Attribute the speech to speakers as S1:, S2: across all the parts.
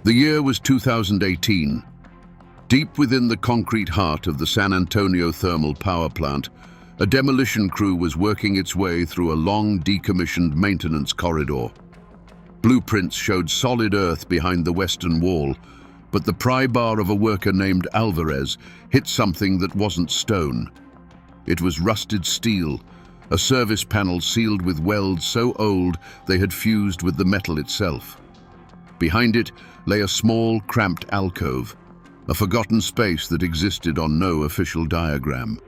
S1: The year was 2018. Deep within the concrete heart of the San Antonio thermal power plant, a demolition crew was working its way through a long decommissioned maintenance corridor. Blueprints showed solid earth behind the western wall, but the pry bar of a worker named Alvarez hit something that wasn't stone. It was rusted steel, a service panel sealed with welds so old they had fused with the metal itself. Behind it lay a small, cramped alcove, a forgotten space that existed on no official diagram.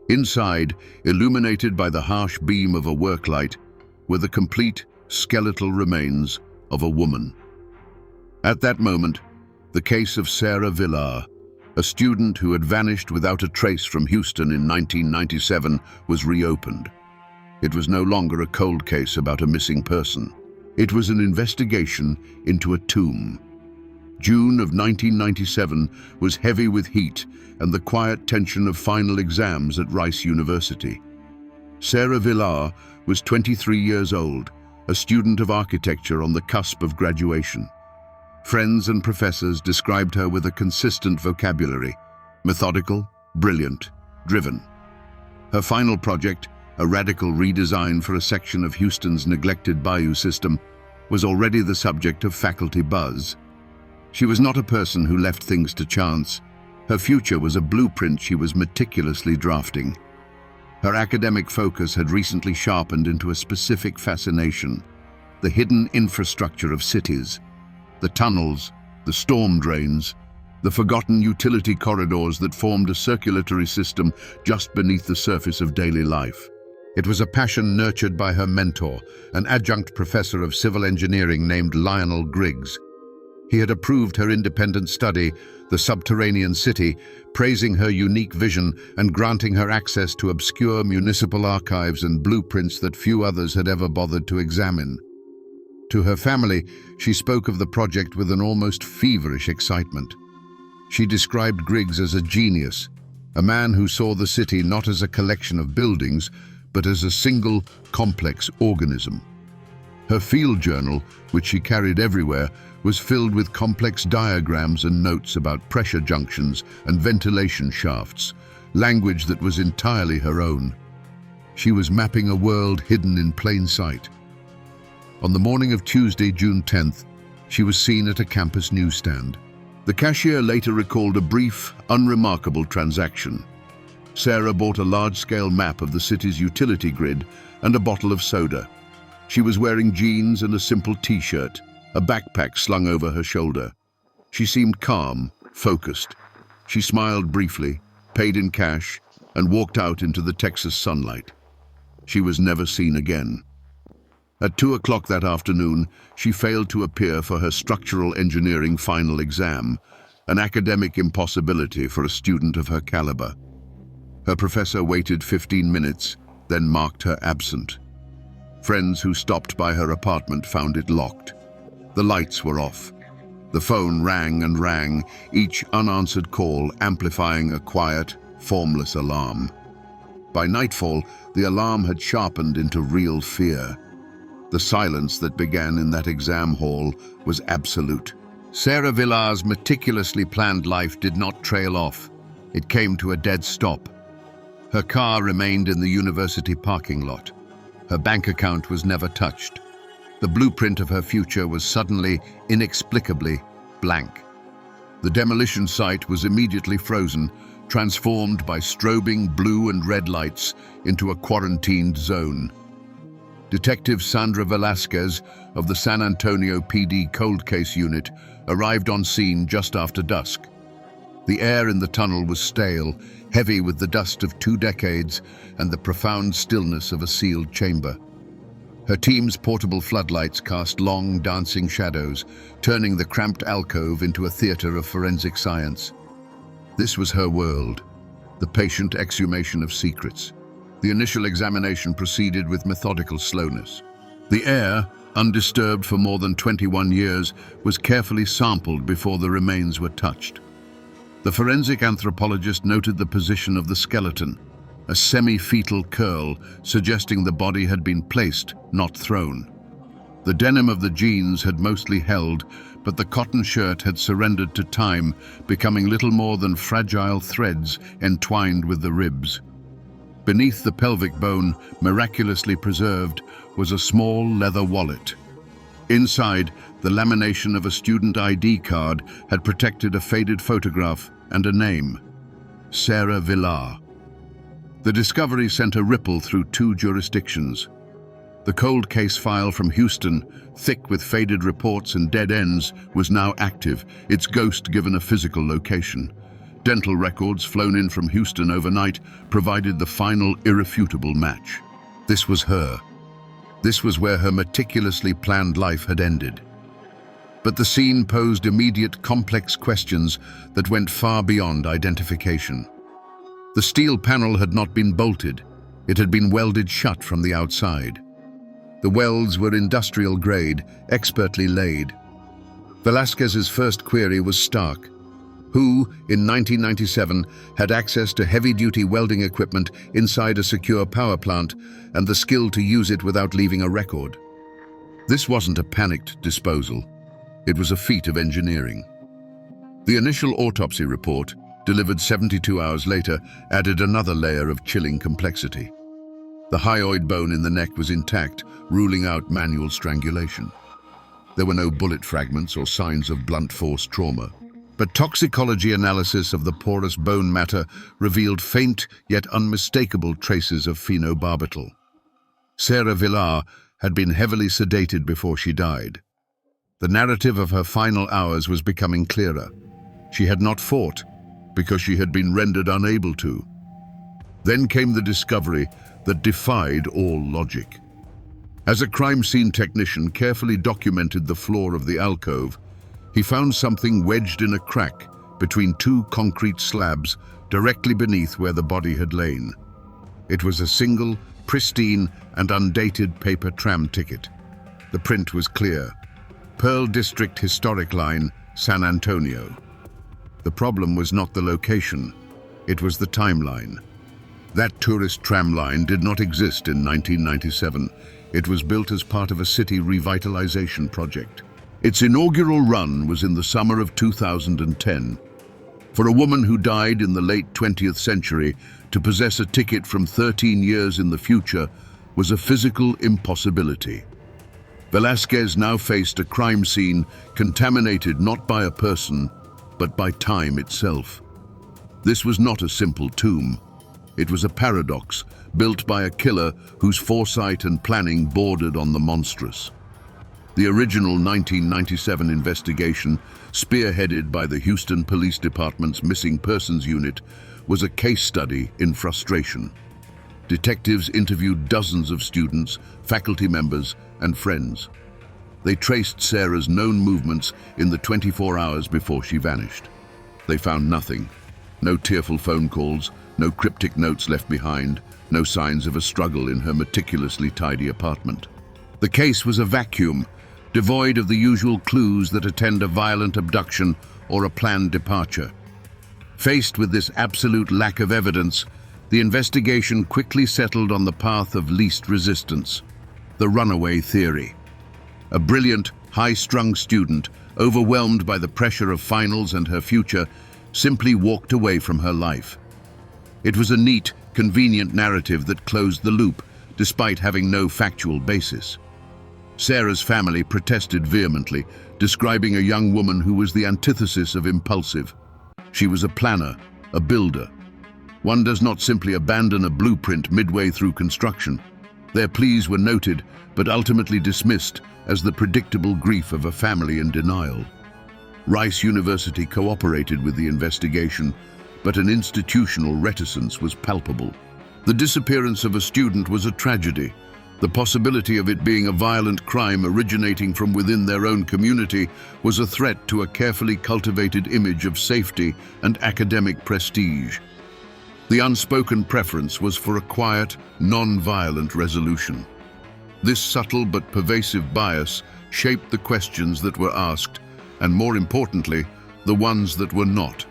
S1: Inside, illuminated by the harsh beam of a worklight, were the complete, skeletal remains of a woman. At that moment, the case of Sarah Villar, a student who had vanished without a trace from Houston in 1997, was reopened. It was no longer a cold case about a missing person. It was an investigation into a tomb. June of 1997 was heavy with heat and the quiet tension of final exams at Rice University. Sarah Villar was 23 years old, a student of architecture on the cusp of graduation. Friends and professors described her with a consistent vocabulary: methodical, brilliant, driven. Her final project, a radical redesign for a section of Houston's neglected bayou system, was already the subject of faculty buzz. She was not a person who left things to chance. Her future was a blueprint she was meticulously drafting. Her academic focus had recently sharpened into a specific fascination: the hidden infrastructure of cities, the tunnels, the storm drains, the forgotten utility corridors that formed a circulatory system just beneath the surface of daily life. It was a passion nurtured by her mentor, an adjunct professor of civil engineering named Lionel Griggs. He had approved her independent study, The Subterranean City, praising her unique vision and granting her access to obscure municipal archives and blueprints that few others had ever bothered to examine. To her family, she spoke of the project with an almost feverish excitement. She described Griggs as a genius, a man who saw the city not as a collection of buildings, but as a single, complex organism. Her field journal, which she carried everywhere, was filled with complex diagrams and notes about pressure junctions and ventilation shafts, language that was entirely her own. She was mapping a world hidden in plain sight. On the morning of Tuesday, June 10th, she was seen at a campus newsstand. The cashier later recalled a brief, unremarkable transaction. Sarah bought a large-scale map of the city's utility grid and a bottle of soda. She was wearing jeans and a simple t-shirt, a backpack slung over her shoulder. She seemed calm, focused. She smiled briefly, paid in cash, and walked out into the Texas sunlight. She was never seen again. At 2 o'clock that afternoon, she failed to appear for her structural engineering final exam, an academic impossibility for a student of her caliber. Her professor waited 15 minutes, then marked her absent. Friends who stopped by her apartment found it locked. The lights were off. The phone rang and rang, each unanswered call amplifying a quiet, formless alarm. By nightfall, the alarm had sharpened into real fear. The silence that began in that exam hall was absolute. Sarah Villar's meticulously planned life did not trail off. It came to a dead stop. Her car remained in the university parking lot. Her bank account was never touched. The blueprint of her future was suddenly, inexplicably, blank. The demolition site was immediately frozen, transformed by strobing blue and red lights into a quarantined zone. Detective Sandra Velasquez of the San Antonio PD Cold Case Unit arrived on scene just after dusk. The air in the tunnel was stale, heavy with the dust of 2 decades and the profound stillness of a sealed chamber. Her team's portable floodlights cast long, dancing shadows, turning the cramped alcove into a theater of forensic science. This was her world, the patient exhumation of secrets. The initial examination proceeded with methodical slowness. The air, undisturbed for more than 21 years, was carefully sampled before the remains were touched. The forensic anthropologist noted the position of the skeleton, a semi-fetal curl suggesting the body had been placed, not thrown. The denim of the jeans had mostly held, but the cotton shirt had surrendered to time, becoming little more than fragile threads entwined with the ribs. Beneath the pelvic bone, miraculously preserved, was a small leather wallet. Inside, the lamination of a student ID card had protected a faded photograph and a name: Sarah Villar. The discovery sent a ripple through 2 jurisdictions. The cold case file from Houston, thick with faded reports and dead ends, was now active, its ghost given a physical location. Dental records flown in from Houston overnight provided the final irrefutable match. This was her. This was where her meticulously planned life had ended. But the scene posed immediate, complex questions that went far beyond identification. The steel panel had not been bolted. It had been welded shut from the outside. The welds were industrial grade, expertly laid. Velasquez's first query was stark. Who, in 1997, had access to heavy-duty welding equipment inside a secure power plant and the skill to use it without leaving a record? This wasn't a panicked disposal. It was a feat of engineering. The initial autopsy report, delivered 72 hours later, added another layer of chilling complexity. The hyoid bone in the neck was intact, ruling out manual strangulation. There were no bullet fragments or signs of blunt force trauma. But toxicology analysis of the porous bone matter revealed faint yet unmistakable traces of phenobarbital. Sarah Villar had been heavily sedated before she died. The narrative of her final hours was becoming clearer. She had not fought because she had been rendered unable to. Then came the discovery that defied all logic. As a crime scene technician carefully documented the floor of the alcove, he found something wedged in a crack between 2 concrete slabs directly beneath where the body had lain. It was a single, pristine and undated paper tram ticket. The print was clear: Pearl District Historic Line, San Antonio. The problem was not the location, it was the timeline. That tourist tram line did not exist in 1997. It was built as part of a city revitalization project. Its inaugural run was in the summer of 2010. For a woman who died in the late 20th century, to possess a ticket from 13 years in the future was a physical impossibility. Velasquez now faced a crime scene contaminated not by a person, but by time itself. This was not a simple tomb. It was a paradox, built by a killer whose foresight and planning bordered on the monstrous. The original 1997 investigation, spearheaded by the Houston Police Department's Missing Persons Unit, was a case study in frustration. Detectives interviewed dozens of students, faculty members, and friends. They traced Sarah's known movements in the 24 hours before she vanished. They found nothing. No tearful phone calls, no cryptic notes left behind, no signs of a struggle in her meticulously tidy apartment. The case was a vacuum, devoid of the usual clues that attend a violent abduction or a planned departure. Faced with this absolute lack of evidence, the investigation quickly settled on the path of least resistance: the runaway theory. A brilliant, high-strung student, overwhelmed by the pressure of finals and her future, simply walked away from her life. It was a neat, convenient narrative that closed the loop, despite having no factual basis. Sarah's family protested vehemently, describing a young woman who was the antithesis of impulsive. She was a planner, a builder. One does not simply abandon a blueprint midway through construction. Their pleas were noted, but ultimately dismissed as the predictable grief of a family in denial. Rice University cooperated with the investigation, but an institutional reticence was palpable. The disappearance of a student was a tragedy. The possibility of it being a violent crime originating from within their own community was a threat to a carefully cultivated image of safety and academic prestige. The unspoken preference was for a quiet, non-violent resolution. This subtle but pervasive bias shaped the questions that were asked, and more importantly, the ones that were not.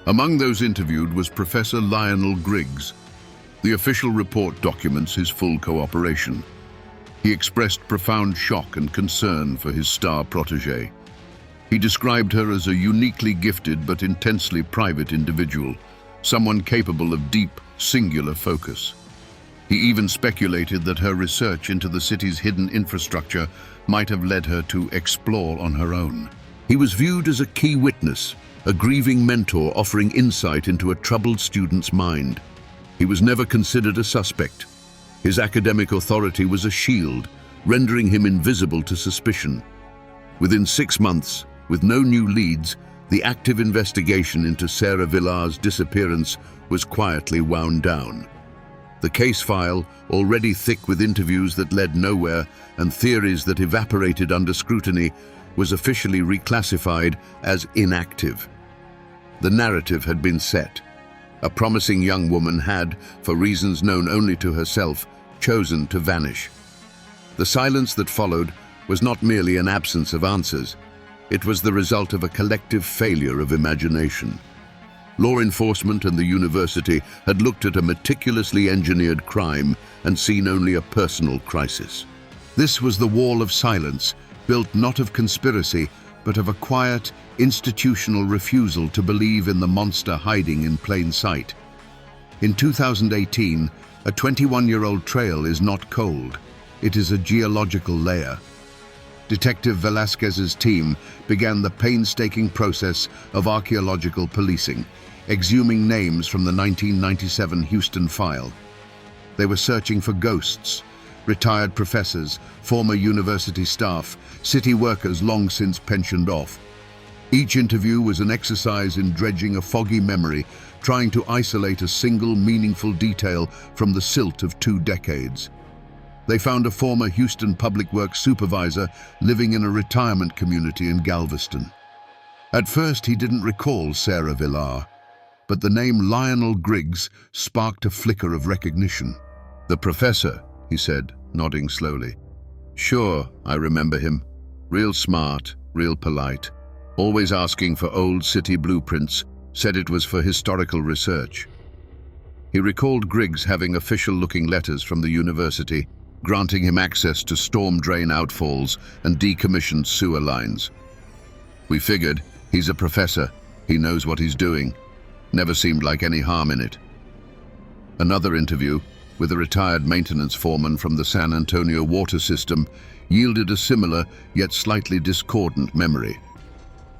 S1: Among those interviewed was Professor Lionel Griggs. The official report documents his full cooperation. He expressed profound shock and concern for his star protégé. He described her as a uniquely gifted but intensely private individual, someone capable of deep, singular focus. He even speculated that her research into the city's hidden infrastructure might have led her to explore on her own. He was viewed as a key witness, a grieving mentor offering insight into a troubled student's mind. He was never considered a suspect. His academic authority was a shield, rendering him invisible to suspicion. Within 6 months, with no new leads, the active investigation into Sarah Villar's disappearance was quietly wound down. The case file, already thick with interviews that led nowhere and theories that evaporated under scrutiny, was officially reclassified as inactive. The narrative had been set. A promising young woman had, for reasons known only to herself, chosen to vanish. The silence that followed was not merely an absence of answers. It was the result of a collective failure of imagination. Law enforcement and the university had looked at a meticulously engineered crime and seen only a personal crisis. This was the wall of silence, built not of conspiracy, but of a quiet, institutional refusal to believe in the monster hiding in plain sight. In 2018, a 21-year-old trail is not cold. It is a geological layer. Detective Velasquez's team began the painstaking process of archaeological policing, exhuming names from the 1997 Houston file. They were searching for ghosts, retired professors, former university staff, city workers long since pensioned off. Each interview was an exercise in dredging a foggy memory, trying to isolate a single meaningful detail from the silt of 2 decades. They found a former Houston public works supervisor living in a retirement community in Galveston. At first, he didn't recall Sarah Villar, but the name Lionel Griggs sparked a flicker of recognition. "The professor," he said, nodding slowly. "Sure, I remember him. Real smart, real polite. Always asking for old city blueprints, said it was for historical research." He recalled Griggs having official-looking letters from the university, granting him access to storm drain outfalls and decommissioned sewer lines. "We figured, he's a professor. He knows what he's doing. Never seemed like any harm in it." Another interview, with a retired maintenance foreman from the San Antonio water system, yielded a similar yet slightly discordant memory.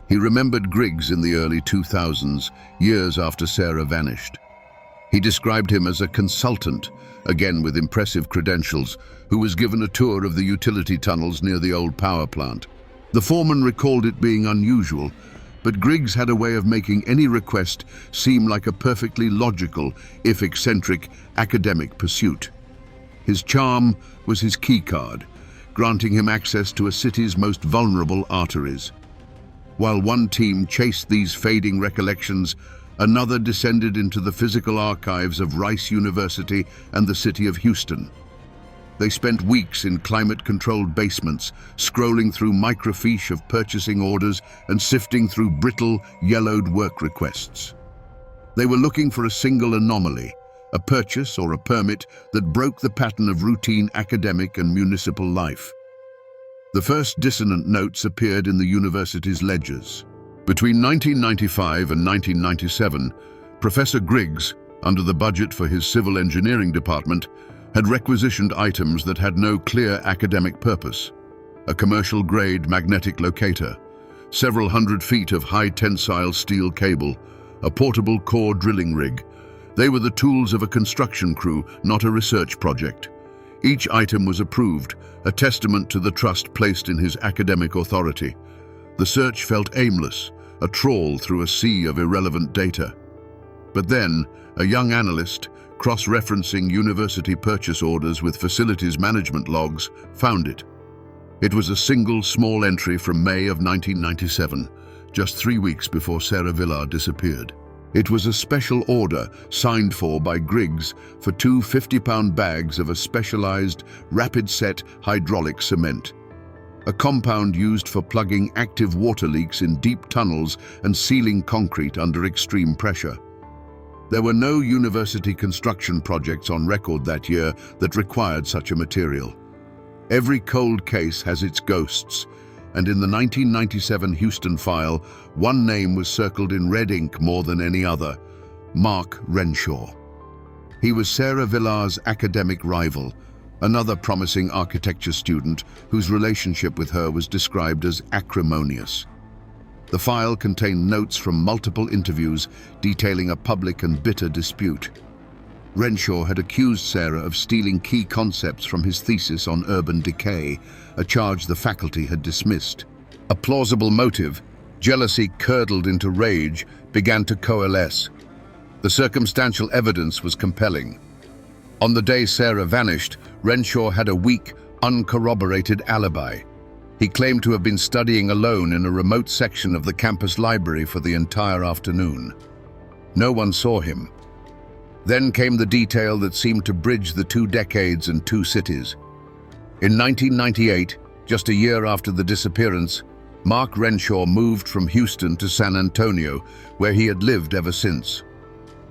S1: He remembered Griggs in the early 2000s, years after Sarah vanished. He described him as a consultant, again with impressive credentials, who was given a tour of the utility tunnels near the old power plant. The foreman recalled it being unusual, but Griggs had a way of making any request seem like a perfectly logical, if eccentric, academic pursuit. His charm was his keycard, granting him access to a city's most vulnerable arteries. While one team chased these fading recollections, another descended into the physical archives of Rice University and the city of Houston. They spent weeks in climate-controlled basements, scrolling through microfiche of purchasing orders and sifting through brittle, yellowed work requests. They were looking for a single anomaly, a purchase or a permit that broke the pattern of routine academic and municipal life. The first dissonant notes appeared in the university's ledgers. Between 1995 and 1997, Professor Griggs, under the budget for his civil engineering department, had requisitioned items that had no clear academic purpose. A commercial-grade magnetic locator, several hundred feet of high-tensile steel cable, a portable core drilling rig. They were the tools of a construction crew, not a research project. Each item was approved, a testament to the trust placed in his academic authority. The search felt aimless, a trawl through a sea of irrelevant data. But then, a young analyst, cross-referencing university purchase orders with facilities management logs, found it. It was a single small entry from May of 1997, just 3 weeks before Sarah Villar disappeared. It was a special order signed for by Griggs for 2 50-pound bags of a specialized, rapid-set hydraulic cement, a compound used for plugging active water leaks in deep tunnels and sealing concrete under extreme pressure. There were no university construction projects on record that year that required such a material. Every cold case has its ghosts, and in the 1997 Houston file, one name was circled in red ink more than any other: Mark Renshaw. He was Sarah Villar's academic rival, another promising architecture student whose relationship with her was described as acrimonious. The file contained notes from multiple interviews detailing a public and bitter dispute. Renshaw had accused Sarah of stealing key concepts from his thesis on urban decay, a charge the faculty had dismissed. A plausible motive, jealousy curdled into rage, began to coalesce. The circumstantial evidence was compelling. On the day Sarah vanished, Renshaw had a weak, uncorroborated alibi. He claimed to have been studying alone in a remote section of the campus library for the entire afternoon. No one saw him. Then came the detail that seemed to bridge the 2 decades and 2 cities. In 1998, just a year after the disappearance, Mark Renshaw moved from Houston to San Antonio, where he had lived ever since.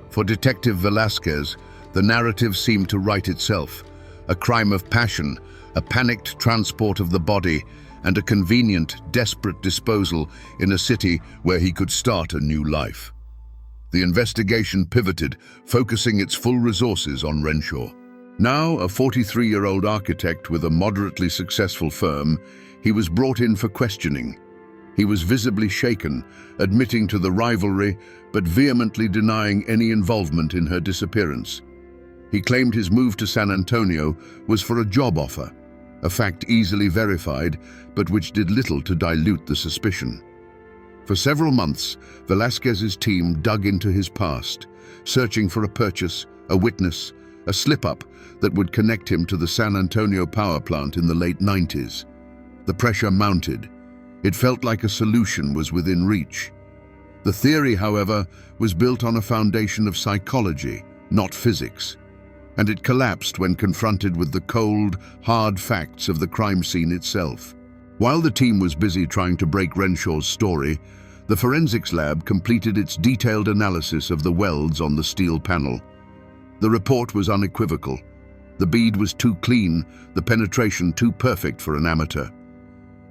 S1: For Detective Velasquez, the narrative seemed to write itself: a crime of passion, a panicked transport of the body, and a convenient, desperate disposal in a city where he could start a new life. The investigation pivoted, focusing its full resources on Renshaw. Now a 43-year-old architect with a moderately successful firm, he was brought in for questioning. He was visibly shaken, admitting to the rivalry, but vehemently denying any involvement in her disappearance. He claimed his move to San Antonio was for a job offer, a fact easily verified, but which did little to dilute the suspicion. For several months, Velasquez's team dug into his past, searching for a purchase, a witness, a slip-up that would connect him to the San Antonio power plant in the late 90s. The pressure mounted. It felt like a solution was within reach. The theory, however, was built on a foundation of psychology, not physics, and it collapsed when confronted with the cold, hard facts of the crime scene itself. While the team was busy trying to break Renshaw's story, the forensics lab completed its detailed analysis of the welds on the steel panel. The report was unequivocal. The bead was too clean, the penetration too perfect for an amateur.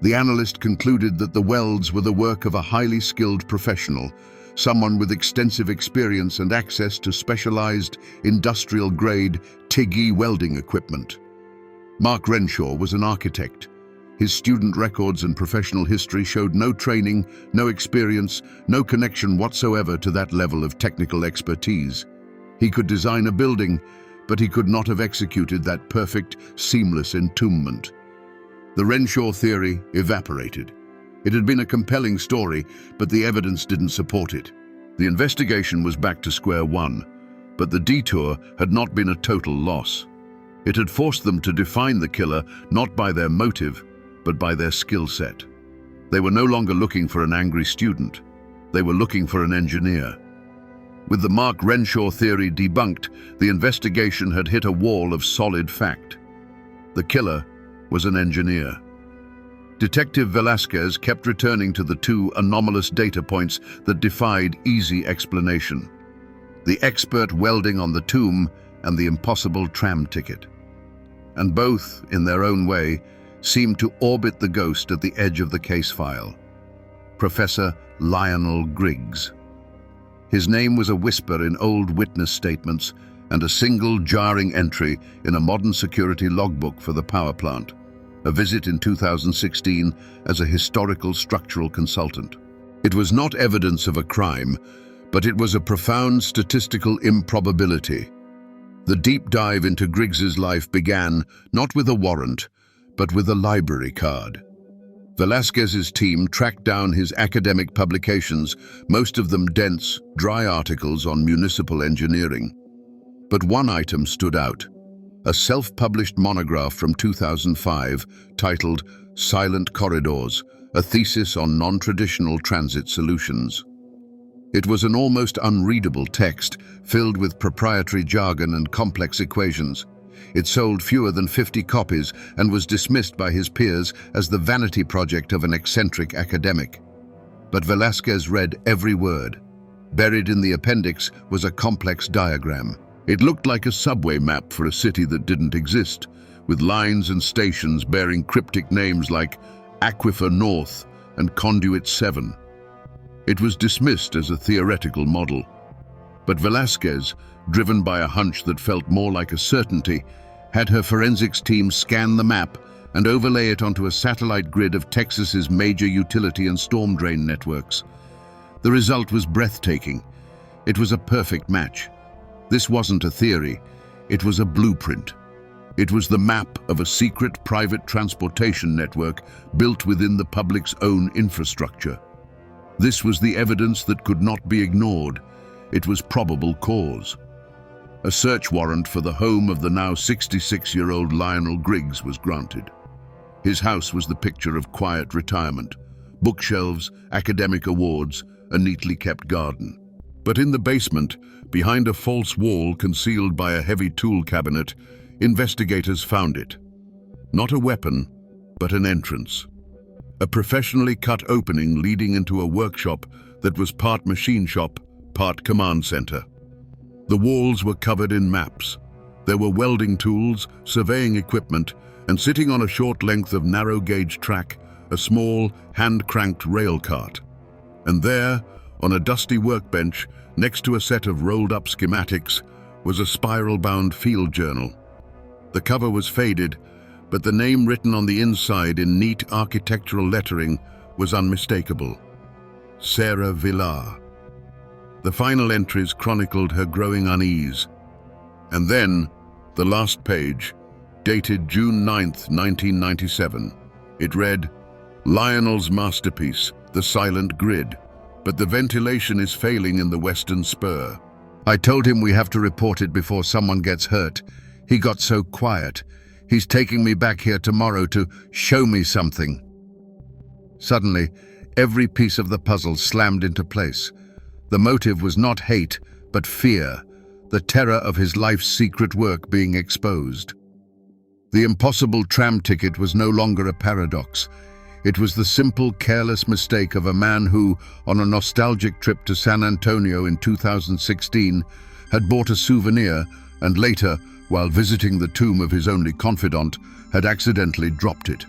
S1: The analyst concluded that the welds were the work of a highly skilled professional, someone with extensive experience and access to specialized, industrial-grade TIG welding equipment. Mark Renshaw was an architect. His student records and professional history showed no training, no experience, no connection whatsoever to that level of technical expertise. He could design a building, but he could not have executed that perfect, seamless entombment. The Renshaw theory evaporated. It had been a compelling story, but the evidence didn't support it. The investigation was back to square one, but the detour had not been a total loss. It had forced them to define the killer not by their motive, but by their skill set. They were no longer looking for an angry student. They were looking for an engineer. With the Mark Renshaw theory debunked, the investigation had hit a wall of solid fact. The killer was an engineer. Detective Velasquez kept returning to the 2 anomalous data points that defied easy explanation: the expert welding on the tomb and the impossible tram ticket. And both, in their own way, seemed to orbit the ghost at the edge of the case file: Professor Lionel Griggs. His name was a whisper in old witness statements and a single jarring entry in a modern security logbook for the power plant, a visit in 2016 as a historical structural consultant. It was not evidence of a crime, but it was a profound statistical improbability. The deep dive into Griggs's life began not with a warrant, but with a library card. Velasquez's team tracked down his academic publications, most of them dense, dry articles on municipal engineering. But one item stood out: a self-published monograph from 2005 titled Silent Corridors, a thesis on non-traditional transit solutions. It was an almost unreadable text, filled with proprietary jargon and complex equations. It sold fewer than 50 copies and was dismissed by his peers as the vanity project of an eccentric academic. But Velasquez read every word. Buried in the appendix was a complex diagram. It looked like a subway map for a city that didn't exist, with lines and stations bearing cryptic names like Aquifer North, and Conduit 7. It was dismissed as a theoretical model, but Velasquez, driven by a hunch that felt more like a certainty, had her forensics team scan the map and overlay it onto a satellite grid of Texas's major utility and storm drain networks. The result was breathtaking. It was a perfect match. This wasn't a theory, it was a blueprint. It was the map of a secret private transportation network built within the public's own infrastructure. This was the evidence that could not be ignored. It was probable cause. A search warrant for the home of the now 66-year-old Lionel Griggs was granted. His house was the picture of quiet retirement, bookshelves, academic awards, a neatly kept garden. But in the basement, behind a false wall concealed by a heavy tool cabinet, investigators found it. Not a weapon, but an entrance. A professionally cut opening leading into a workshop that was part machine shop, part command center. The walls were covered in maps. There were welding tools, surveying equipment, and sitting on a short length of narrow-gauge track, a small, hand-cranked rail cart. And there, on a dusty workbench, next to a set of rolled-up schematics, was a spiral-bound field journal. The cover was faded, but the name written on the inside in neat architectural lettering was unmistakable. Sarah Villar. The final entries chronicled her growing unease. And then, the last page, dated June 9th, 1997. It read, "Lionel's masterpiece, the silent grid, but the ventilation is failing in the western spur. I told him we have to report it before someone gets hurt. He got so quiet. He's taking me back here tomorrow to show me something." Suddenly, every piece of the puzzle slammed into place. The motive was not hate, but fear, the terror of his life's secret work being exposed. The impossible tram ticket was no longer a paradox. It was the simple, careless mistake of a man who, on a nostalgic trip to San Antonio in 2016, had bought a souvenir and later, while visiting the tomb of his only confidant, had accidentally dropped it.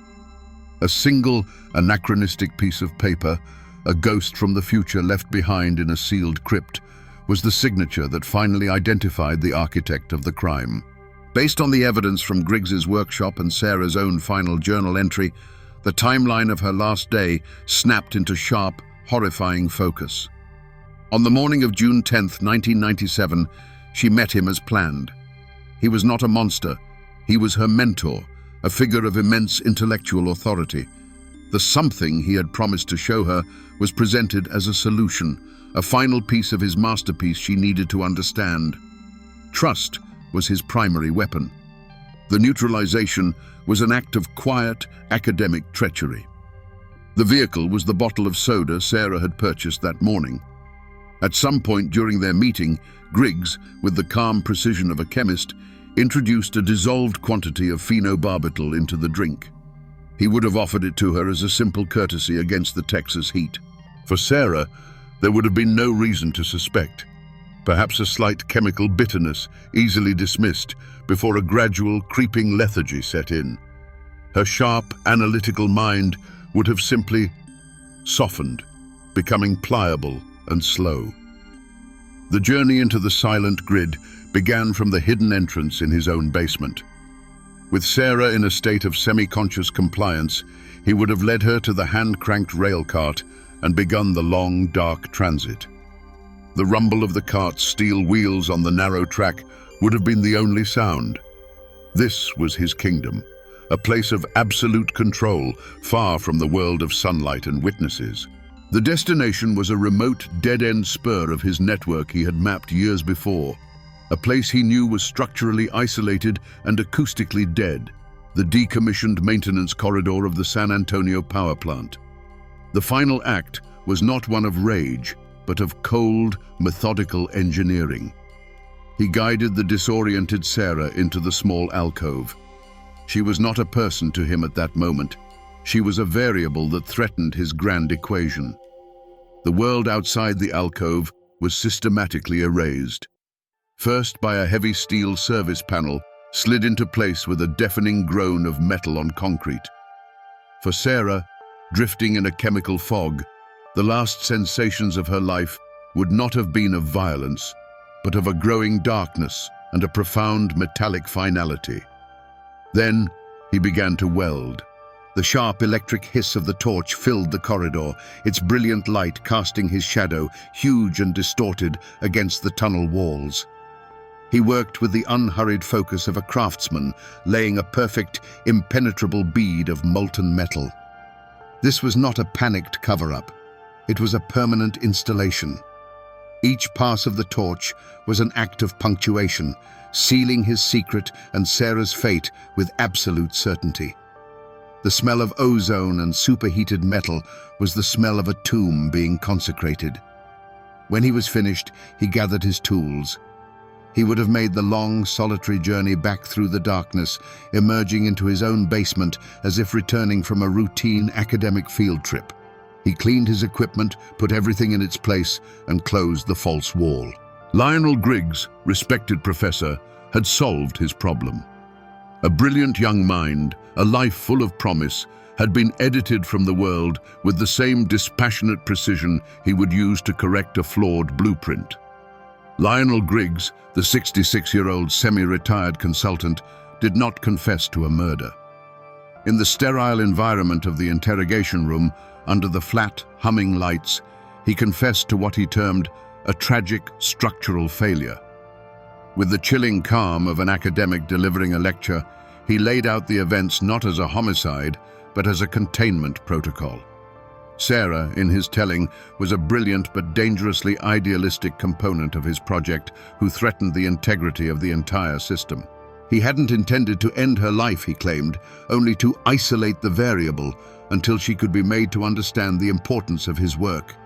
S1: A single, anachronistic piece of paper, a ghost from the future left behind in a sealed crypt, was the signature that finally identified the architect of the crime. Based on the evidence from Griggs's workshop and Sarah's own final journal entry, the timeline of her last day snapped into sharp, horrifying focus. On the morning of June 10th, 1997, she met him as planned. He was not a monster. He was her mentor, a figure of immense intellectual authority. The something he had promised to show her was presented as a solution, a final piece of his masterpiece she needed to understand. Trust was his primary weapon. The neutralization was an act of quiet, academic treachery. The vehicle was the bottle of soda Sarah had purchased that morning. At some point during their meeting, Griggs, with the calm precision of a chemist, introduced a dissolved quantity of phenobarbital into the drink. He would have offered it to her as a simple courtesy against the Texas heat. For Sarah, there would have been no reason to suspect. Perhaps a slight chemical bitterness, easily dismissed, before a gradual, creeping lethargy set in. Her sharp, analytical mind would have simply softened, becoming pliable and slow. The journey into the silent grid began from the hidden entrance in his own basement. With Sarah in a state of semi-conscious compliance, he would have led her to the hand-cranked rail cart and begun the long, dark transit. The rumble of the cart's steel wheels on the narrow track would have been the only sound. This was his kingdom, a place of absolute control, far from the world of sunlight and witnesses. The destination was a remote, dead-end spur of his network he had mapped years before, a place he knew was structurally isolated and acoustically dead, the decommissioned maintenance corridor of the San Antonio power plant. The final act was not one of rage, but of cold, methodical engineering. He guided the disoriented Sarah into the small alcove. She was not a person to him at that moment. She was a variable that threatened his grand equation. The world outside the alcove was systematically erased. First by a heavy steel service panel, slid into place with a deafening groan of metal on concrete. For Sarah, drifting in a chemical fog. The last sensations of her life would not have been of violence, but of a growing darkness and a profound metallic finality. Then he began to weld. The sharp electric hiss of the torch filled the corridor, its brilliant light casting his shadow, huge and distorted, against the tunnel walls. He worked with the unhurried focus of a craftsman, laying a perfect, impenetrable bead of molten metal. This was not a panicked cover-up. It was a permanent installation. Each pass of the torch was an act of punctuation, sealing his secret and Sarah's fate with absolute certainty. The smell of ozone and superheated metal was the smell of a tomb being consecrated. When he was finished, he gathered his tools. He would have made the long, solitary journey back through the darkness, emerging into his own basement as if returning from a routine academic field trip. He cleaned his equipment, put everything in its place, and closed the false wall. Lionel Griggs, respected professor, had solved his problem. A brilliant young mind, a life full of promise, had been edited from the world with the same dispassionate precision he would use to correct a flawed blueprint. Lionel Griggs, the 66-year-old semi-retired consultant, did not confess to a murder. In the sterile environment of the interrogation room, under the flat, humming lights, he confessed to what he termed a tragic structural failure. With the chilling calm of an academic delivering a lecture, he laid out the events not as a homicide, but as a containment protocol. Sarah, in his telling, was a brilliant but dangerously idealistic component of his project who threatened the integrity of the entire system. He hadn't intended to end her life, he claimed, only to isolate the variable until she could be made to understand the importance of his work.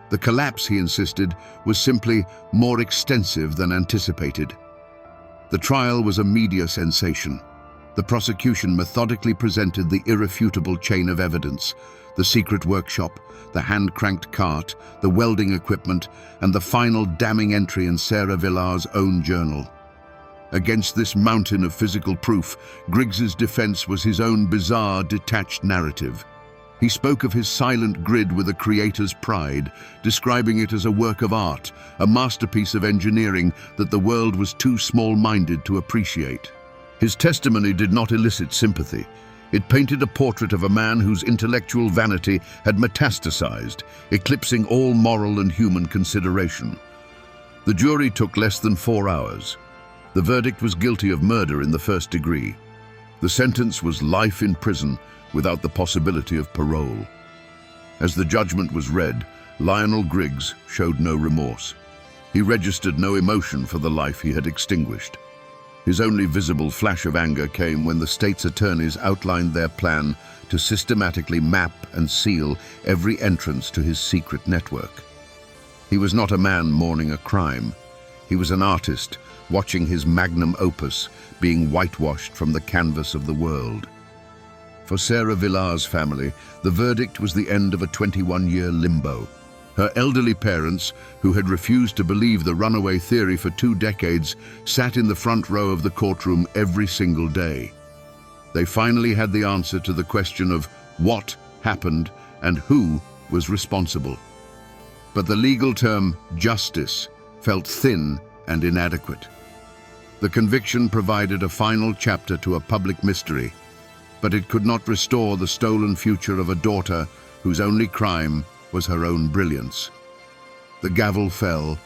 S1: The collapse, he insisted, was simply more extensive than anticipated. The trial was a media sensation. The prosecution methodically presented the irrefutable chain of evidence: the secret workshop, the hand-cranked cart, the welding equipment, and the final damning entry in Sarah Villar's own journal. Against this mountain of physical proof, Griggs's defense was his own bizarre, detached narrative. He spoke of his silent grid with a creator's pride, describing it as a work of art, a masterpiece of engineering that the world was too small-minded to appreciate. His testimony did not elicit sympathy. It painted a portrait of a man whose intellectual vanity had metastasized, eclipsing all moral and human consideration. The jury took less than 4 hours. The verdict was guilty of murder in the first degree. The sentence was life in prison without the possibility of parole. As the judgment was read, Lionel Griggs showed no remorse. He registered no emotion for the life he had extinguished. His only visible flash of anger came when the state's attorneys outlined their plan to systematically map and seal every entrance to his secret network. He was not a man mourning a crime. He was an artist watching his magnum opus being whitewashed from the canvas of the world. For Sarah Villar's family, the verdict was the end of a 21-year limbo. Her elderly parents, who had refused to believe the runaway theory for 2 decades, sat in the front row of the courtroom every single day. They finally had the answer to the question of what happened and who was responsible. But the legal term justice felt thin and inadequate. The conviction provided a final chapter to a public mystery, but it could not restore the stolen future of a daughter whose only crime was her own brilliance. The gavel fell,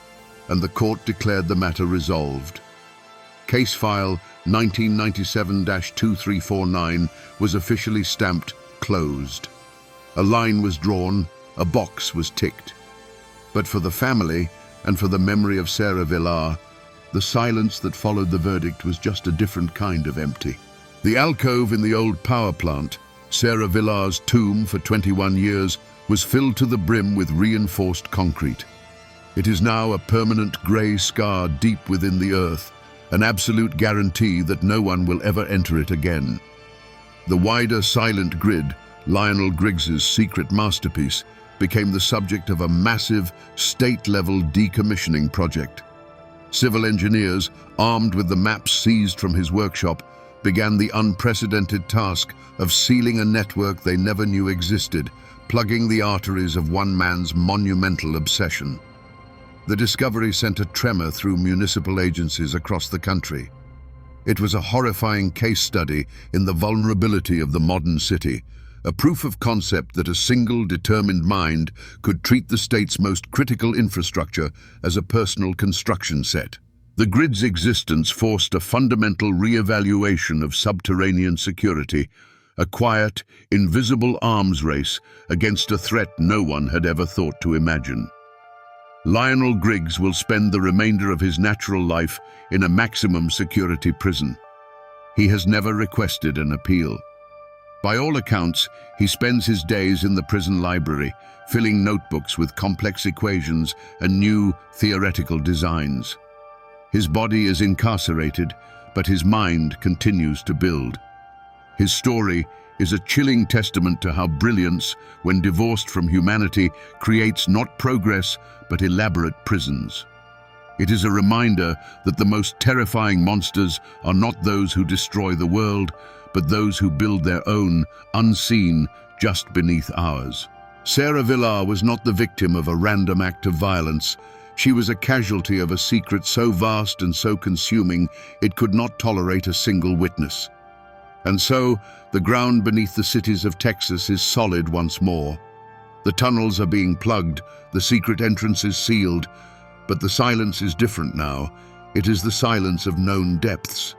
S1: and the court declared the matter resolved. Case file 1997-2349 was officially stamped closed. A line was drawn, a box was ticked. But for the family, and for the memory of Sarah Villar, the silence that followed the verdict was just a different kind of empty. The alcove in the old power plant, Sarah Villar's tomb for 21 years, was filled to the brim with reinforced concrete. It is now a permanent grey scar deep within the earth, an absolute guarantee that no one will ever enter it again. The wider silent grid, Lionel Griggs's secret masterpiece, became the subject of a massive, state-level decommissioning project. Civil engineers, armed with the maps seized from his workshop, began the unprecedented task of sealing a network they never knew existed, plugging the arteries of one man's monumental obsession. The discovery sent a tremor through municipal agencies across the country. It was a horrifying case study in the vulnerability of the modern city, a proof of concept that a single determined mind could treat the state's most critical infrastructure as a personal construction set. The grid's existence forced a fundamental re-evaluation of subterranean security, a quiet, invisible arms race against a threat no one had ever thought to imagine. Lionel Griggs will spend the remainder of his natural life in a maximum security prison. He has never requested an appeal. By all accounts, he spends his days in the prison library, filling notebooks with complex equations and new theoretical designs. His body is incarcerated, but his mind continues to build. His story is a chilling testament to how brilliance, when divorced from humanity, creates not progress but elaborate prisons. It is a reminder that the most terrifying monsters are not those who destroy the world, but those who build their own, unseen, just beneath ours. Sarah Villar was not the victim of a random act of violence. She was a casualty of a secret so vast and so consuming it could not tolerate a single witness. And so, the ground beneath the cities of Texas is solid once more. The tunnels are being plugged, the secret entrances sealed, but the silence is different now. It is the silence of known depths.